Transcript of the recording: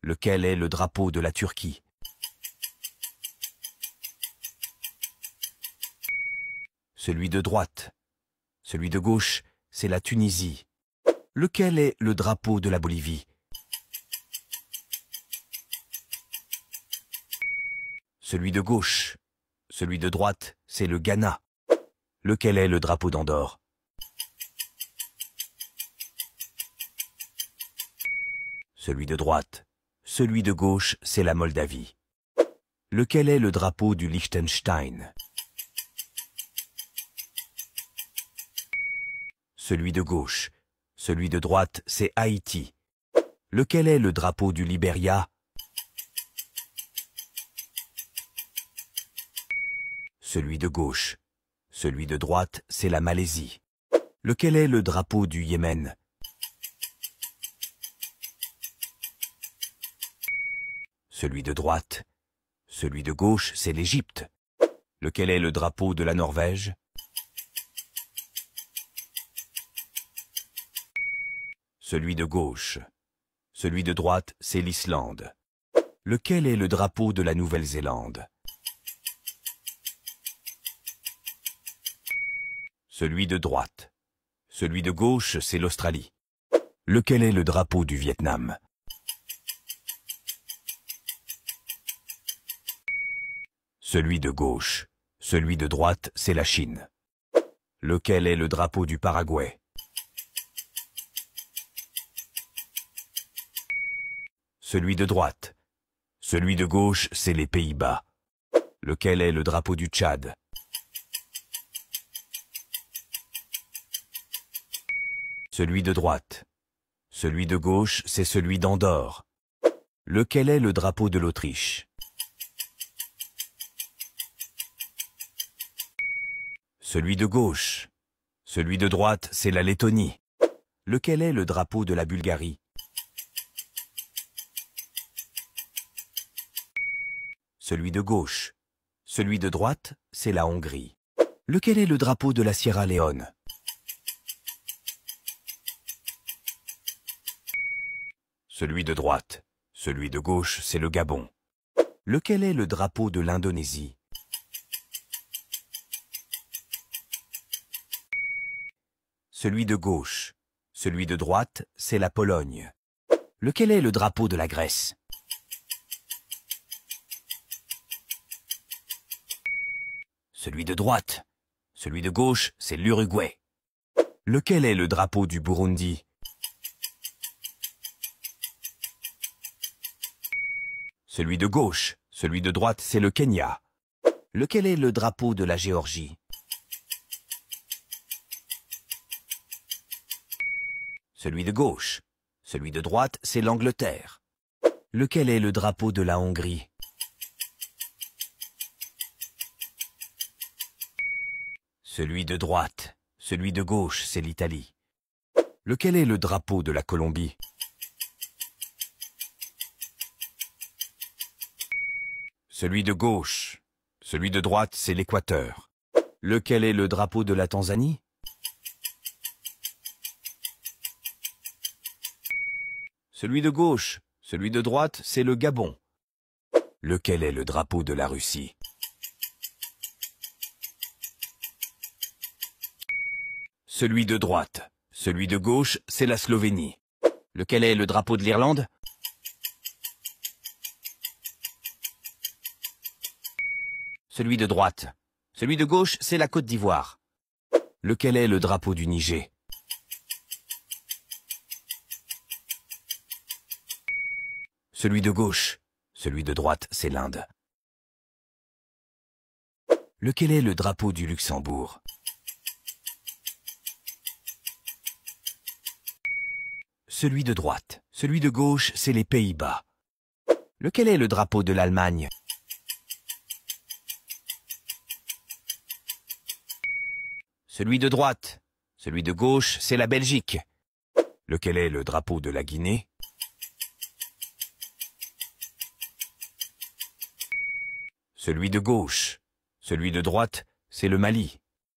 Lequel est le drapeau de la Turquie? Celui de droite. Celui de gauche, c'est la Tunisie. Lequel est le drapeau de la Bolivie? Celui de gauche. Celui de droite, c'est le Ghana. Lequel est le drapeau d'Andorre? Celui de droite. Celui de gauche, c'est la Moldavie. Lequel est le drapeau du Liechtenstein? Celui de gauche. Celui de droite, c'est Haïti. Lequel est le drapeau du Liberia? Celui de gauche. Celui de droite, c'est la Malaisie. Lequel est le drapeau du Yémen? Celui de droite. Celui de gauche, c'est l'Égypte. Lequel est le drapeau de la Norvège? Celui de gauche. Celui de droite, c'est l'Islande. Lequel est le drapeau de la Nouvelle-Zélande? Celui de droite. Celui de gauche, c'est l'Australie. Lequel est le drapeau du Vietnam? Celui de gauche. Celui de droite, c'est la Chine. Lequel est le drapeau du Paraguay? Celui de droite. Celui de gauche, c'est les Pays-Bas. Lequel est le drapeau du Tchad? Celui de droite. Celui de gauche, c'est celui d'Andorre. Lequel est le drapeau de l'Autriche? Celui de gauche. Celui de droite, c'est la Lettonie. Lequel est le drapeau de la Bulgarie? Celui de gauche. Celui de droite, c'est la Hongrie. Lequel est le drapeau de la Sierra Leone? Celui de droite. Celui de gauche, c'est le Gabon. Lequel est le drapeau de l'Indonésie? Celui de gauche. Celui de droite, c'est la Pologne. Lequel est le drapeau de la Grèce? Celui de droite. Celui de gauche, c'est l'Uruguay. Lequel est le drapeau du Burundi? Celui de gauche. Celui de droite, c'est le Kenya. Lequel est le drapeau de la Géorgie? Celui de gauche. Celui de droite, c'est l'Angleterre. Lequel est le drapeau de la Hongrie? Celui de droite. Celui de gauche, c'est l'Italie. Lequel est le drapeau de la Colombie? Celui de gauche. Celui de droite, c'est l'Équateur. Lequel est le drapeau de la Tanzanie? Celui de gauche. Celui de droite, c'est le Gabon. Lequel est le drapeau de la Russie? Celui de droite. Celui de gauche, c'est la Slovénie. Lequel est le drapeau de l'Irlande? Celui de droite. Celui de gauche, c'est la Côte d'Ivoire. Lequel est le drapeau du Niger? Celui de gauche. Celui de droite, c'est l'Inde. Lequel est le drapeau du Luxembourg? Celui de droite. Celui de gauche, c'est les Pays-Bas. Lequel est le drapeau de l'Allemagne? Celui de droite. Celui de gauche, c'est la Belgique. Lequel est le drapeau de la Guinée? Celui de gauche. Celui de droite, c'est le Mali.